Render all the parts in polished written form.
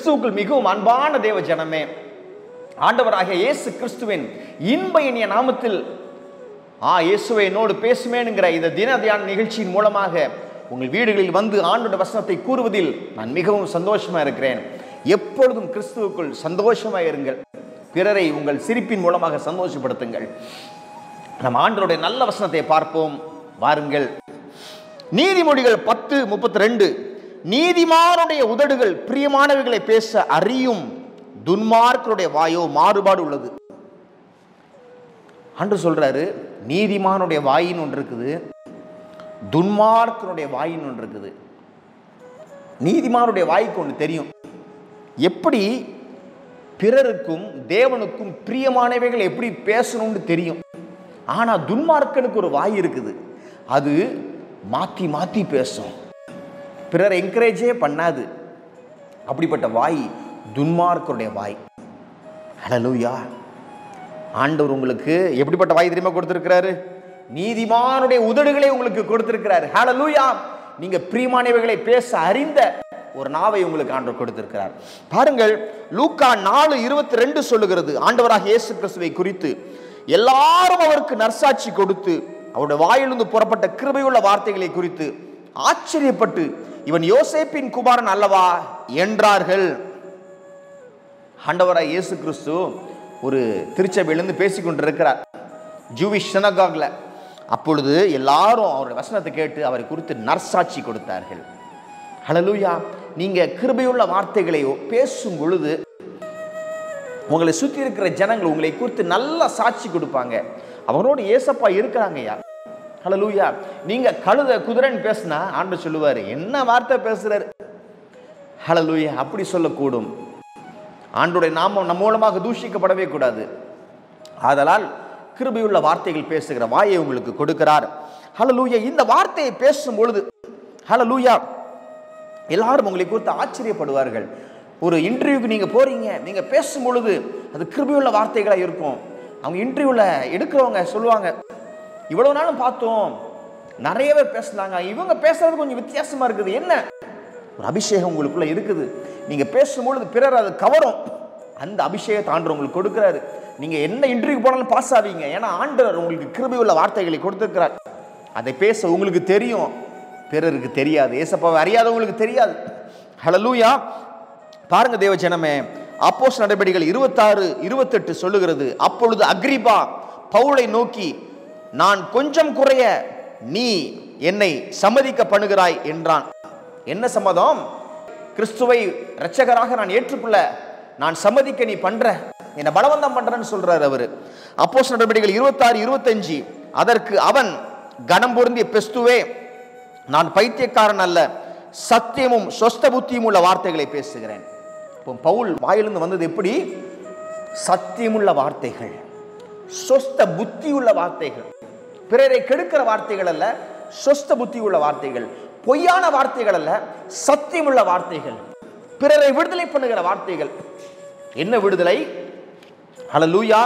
கிறிஸ்துவுக்குள் மிகவும் அன்பான தேவ ஜனமே, ஆண்டவராகிய இயேசு கிறிஸ்துவின் இன்ப இனிய நாமத்தில் இயேசுவை என்னோடு பேசுமேனுங்கிற இந்த தின தியான நிகழ்ச்சியின் மூலமாக உங்கள் வீடுகளில் வந்து ஆண்டோட வசனத்தை கூறுவதில் நான் மிகவும் சந்தோஷமா இருக்கிறேன். எப்பொழுதும் கிறிஸ்துவுக்குள் சந்தோஷமா இருங்கள். பிறரை உங்கள் சிரிப்பின் மூலமாக சந்தோஷப்படுத்துங்கள். நம் ஆண்டவருடைய நல்ல வசனத்தை பார்ப்போம் வாருங்கள். நீதிமொழிகள் 10:32, நீதிமானுடைய உதடுகள் பிரியமானவைகளை பேச அறியும், துன்மார்க்கருடைய வாயோ மாறுபாடு உள்ளது. ஆண்டவர் சொல்றாரு, நீதிமானுடைய வாயின் ஒன்று இருக்குது, துன்மார்க்கருடைய வாயின் ஒன்று இருக்குது. நீதிமானுடைய வாய்க்கு ஒன்று தெரியும், எப்படி பிறருக்கும் தேவனுக்கும் பிரியமானவைகள் எப்படி பேசணும்னு தெரியும். ஆனா துன்மார்க்கனுக்கு ஒரு வாய் இருக்குது, அது மாத்தி மாத்தி பேசும், பிறர் என்கரேஜே பண்ணாது. அப்படிப்பட்ட வாய் துன்மார்க்கருடைய வாய். ஹல்லேலூயா. ஆண்டவர் உங்களுக்கு எப்படிப்பட்ட வாய் தெரியுமா கொடுத்திருக்கிறாரு? நீதிமானுடைய உதடுகளை உங்களுக்கு கொடுத்திருக்கிறாரு. ஹல்லேலூயா. நீங்க பிரியமானவைகளை பேச அறிந்த ஒரு நாவை உங்களுக்கு ஆண்டவர் கொடுத்திருக்கிறார். பாருங்கள், லூக்கா 4:22 சொல்லுகிறது, ஆண்டவராகிய இயேசு கிறிஸ்துவை குறித்து, எல்லாரும் அவருக்கு நற்சாட்சி கொடுத்து அவருடைய வாயிலிருந்து புறப்பட்ட கிருபையுள்ள வார்த்தைகளை குறித்து ஆச்சரியப்பட்டு, இவன் யோசேப்பின் குமாரன் அல்லவா என்றார்கள். ஆண்டவராகிய இயேசு கிறிஸ்து ஒரு திருச்சபையிலிருந்து பேசிக் கொண்டிருக்கிறார், ஜூவிஷ் சினகாக்ல. அப்பொழுது எல்லாரும் அவருடைய வசனத்தை கேட்டு அவரை குறித்து நற்சாட்சி கொடுத்தார்கள். ஹல்லேலூயா. நீங்க கிருபையுள்ள வார்த்தைகளை பேசும் பொழுது உங்களை சுற்றி இருக்கிற ஜனங்கள் உங்களை குறித்து நல்ல சாட்சி கொடுப்பாங்க. அவரோடு ஏசப்பா இருக்கிறாங்கய்யா. ஹல்லேலூயா. நீங்க கழுத குதிரைன்னு பேசினா ஆண்டவர் சொல்லுவாரு, என்ன வார்த்தை பேசுறாரு. ஹல்லேலூயா. அப்படி சொல்லக்கூடும். ஆண்டவருடைய நாமம் நம் மூலமாக தூஷிக்கப்படவே கூடாது. ஆதலால் கிருபையுள்ள வார்த்தைகள் பேசுகிற வாயை உங்களுக்கு கொடுக்கிறார். ஹல்லேலூயா. இந்த வார்த்தையை பேசும் பொழுது ஹல்லேலூயா எல்லாரும் உங்களை குறித்து ஆச்சரியப்படுவார்கள். ஒரு இன்டர்வியூக்கு நீங்க போறீங்க, நீங்க பேசும் பொழுது அது கிருபையுள்ள வார்த்தைகளா இருக்கும். அவங்க இன்டர்வியூல எடுக்கிறவங்க சொல்லுவாங்க, இவ்வளவு நாளும் பார்த்தோம், நிறைய பேர் பேசுனாங்க, இவங்க பேசுறது கொஞ்சம் வித்தியாசமா இருக்குது. என்ன? ஒரு அபிஷேகம் உங்களுக்குள்ள இருக்குது. நீங்க பேசும்பொழுது பிறர் அது கவரும். அந்த அபிஷேகத்தை ஆண்டவர் உங்களுக்கு கொடுக்கிறாரு. நீங்க என்ன இன்டர்வியூ போனாலும் பாஸ் ஆவீங்க. ஏன்னா ஆண்டவர் உங்களுக்கு கிருபையுள்ள வார்த்தைகளை கொடுத்திருக்கிறார். அதை பேச உங்களுக்கு தெரியும், பிறருக்கு தெரியாது. ஏசப்பாவை அறியாதவங்களுக்கு தெரியாது. ஹல்லேலூயா. பாருங்க தேவ ஜனமே, அப்போஸ்தலர் நடபடிகள் 26:28 சொல்லுகிறது, அப்பொழுது அக்ரிப்பா பவுலை நோக்கி, நான் கொஞ்சம் குறைய நீ என்னை சம்மதிக்க பண்ணுகிறாய் என்றான். என்ன சம்மதம்? கிறிஸ்துவை இரட்சகராக நான் ஏற்றுக்கொள்ள நான் சம்மதிக்க நீ பண்ற, என்ன பலவந்தம் பண்றன்னு சொல்றாரு அவரு. அப்போஸ்தலர் நடபடிகள் 26:25, அதற்கு அவன், கனம் பொருந்திய பெஸ்துவே, நான் பைத்தியக்காரன் அல்ல, சத்தியமும் சொஸ்த புத்தியும் உள்ள வார்த்தைகளை பேசுகிறேன். பவுல் வாயிலிருந்து வந்தது எப்படி? சத்தியமுள்ள வார்த்தைகள், சொஸ்த புத்தி உள்ள வார்த்தைகள், பிறரை கெடுக்கிற வார்த்தைகள் அல்ல, சொஸ்த புத்தி உள்ள வார்த்தைகள், பொய்யான வார்த்தைகள் அல்ல, சத்தியமுள்ள வார்த்தைகள், பிறரை விடுதலை பண்ணுகிற வார்த்தைகள். என்ன விடுதலை? ஹல்லேலூயா.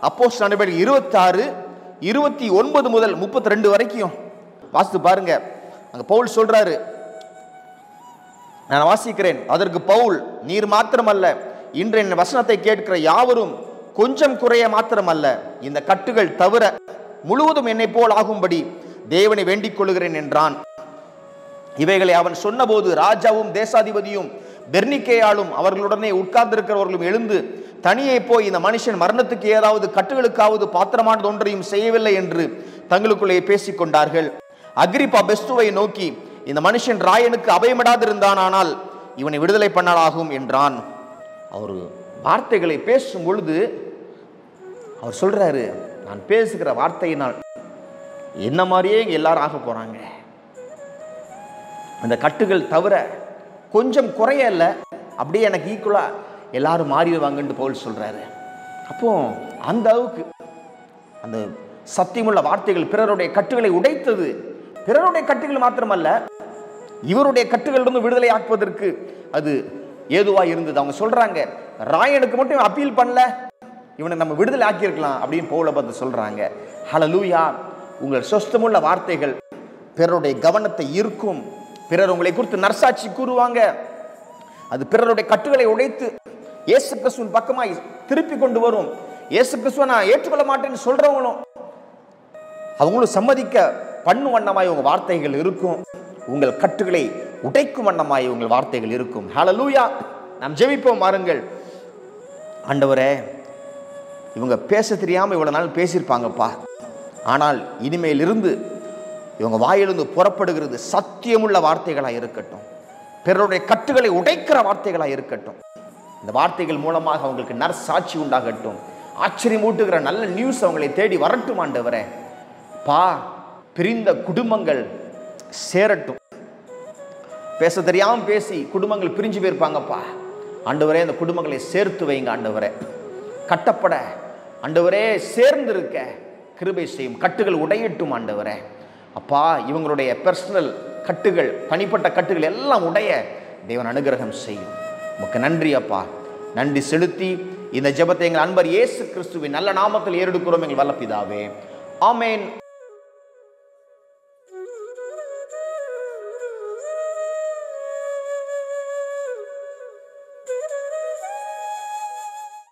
அப்போஸ்தலர் நடபடிகள் 26:29 முதல் 32 வரைக்கும் வாசித்து பாருங்க. அங்க பவுல் சொல்றாரு, நான் வாசிக்கிறேன். அதற்கு பவுல், நீர் மாத்திரமல்ல, இன்று என் வசனத்தை கேட்கிற யாவரும் கொஞ்சம் குறைய மாத்திரமல்ல, இந்த கட்டுகள் தவிர முழுவதும் என்னை போல் ஆகும்படி தேவனை வேண்டிக் கொள்கிறேன் என்றான். இவைகளை அவன் சொன்னபோது ராஜாவும் தேசாதிபதியும் பெர்னிக்கேயாலும் அவர்களுடனே உட்கார்ந்திருக்கிறவர்களும் எழுந்து, தனியே போய் இந்த மனுஷன் மரணத்துக்கு ஏதாவது கட்டுகளுக்காவது பாத்திரமானது ஒன்றையும் செய்யவில்லை என்று தங்களுக்குள்ளே பேசிக் கொண்டார்கள். அக்ரிப்பா பெஸ்துவை நோக்கி, இந்த மனுஷன் ராயனுக்கு அபயமிடாதிருந்தானால் இவனை விடுதலை பண்ணலாகும் என்றான். அவர் வார்த்தைகளை பேசும் பொழுது அவர் சொல்றாரு, நான் பேசுகிற வார்த்தையினால் என்ன மாதிரியே எல்லாரும் ஆக போறாங்க, அந்த கட்டுகள் தவிர கொஞ்சம் குறைய இல்ல, அப்படியே எனக்கு ஈக்குவலா எல்லாரும் மாறிடுவாங்கன்னு பவுல் சொல்றாரு. அப்போ அந்த அளவுக்கு அந்த சத்தியமுள்ள வார்த்தைகள் பிறருடைய கட்டுகளை உடைத்தது. பிறருடைய கட்டுகள் மாத்திரமல்ல, இவருடைய கட்டுகளிலிருந்து விடுதலை ஆக்குவதற்கு அது ஏதுவா இருந்தது. அவங்க சொல்றாங்க, ராயனுக்கு மட்டும் அப்பீல் பண்ணல, இவனை நம்ம விடுதலை ஆக்கியிருக்கலாம் அப்படின்னு பவுலை பார்த்து சொல்றாங்க. ஹல்லேலூயா. உங்கள் சொஸ்தமுள்ள வார்த்தைகள் பிறருடைய கவனத்தை ஈர்க்கும். பிறர் உங்களை குறித்து நற்சாட்சி கூறுவாங்க. அது பிறருடைய கட்டுகளை உடைத்து இயேசு கிறிஸ்துவின் பக்கமாய் திருப்பி கொண்டு வரும். இயேசு கிறிஸ்துவை நான் ஏற்றுக்கொள்ள மாட்டேன்னு சொல்றவங்களும் அவங்களும் சம்மதிக்க பண்ணும் வண்ணமாய் உங்க வார்த்தைகள் இருக்கும். உங்கள் கட்டுகளை உடைக்கும் வண்ணமாய் உங்கள் வார்த்தைகள் இருக்கும். ஹல்லேலூயா. நாம் ஜெபிப்போம். வாருங்கள். ஆண்டவரே, இவங்க பேச தெரியாம இவ்வளவு நாள் பேசியிருப்பாங்கப்பா. ஆனால் இனிமேல் இருந்து இவங்க வாயிலிருந்து புறப்படுகிறது சத்தியமுள்ள வார்த்தைகளாக இருக்கட்டும். பிறருடைய கட்டுகளை உடைக்கிற வார்த்தைகளாக இருக்கட்டும். இந்த வார்த்தைகள் மூலமாக அவங்களுக்கு நற்சாட்சி உண்டாகட்டும். ஆச்சரியமூட்டுகிற நல்ல நியூஸ் அவங்களை தேடி வரட்டும். ஆண்டவரே பா, பிரிந்த குடும்பங்கள் சேரட்டும். பேச தெரியாம பேசி குடும்பங்கள் பிரிஞ்சு போயிருப்பாங்கப்பா. ஆண்டவரே, அந்த குடும்பங்களை சேர்த்து வைங்க. ஆண்டவரே, கட்டப்பட ஆண்டவரே சேர்ந்து இருக்க கிருபை செய்யும். கட்டுகள் உடையட்டும். ஆண்டவரே அப்பா, இவங்களுடைய பர்சனல் கட்டுகள், தனிப்பட்ட கட்டுகள் எல்லாம் உடைய தேவன் அனுகிரகம் செய்யும். உமக்கு நன்றி அப்பா. நன்றி செலுத்தி இந்த ஜெபத்தை எங்கள் அன்பர் இயேசு கிறிஸ்துவின் நல்ல நாமத்தில் ஏறெடுக்கிறோம் எங்கள் வல்ல பிதாவே. ஆமென்.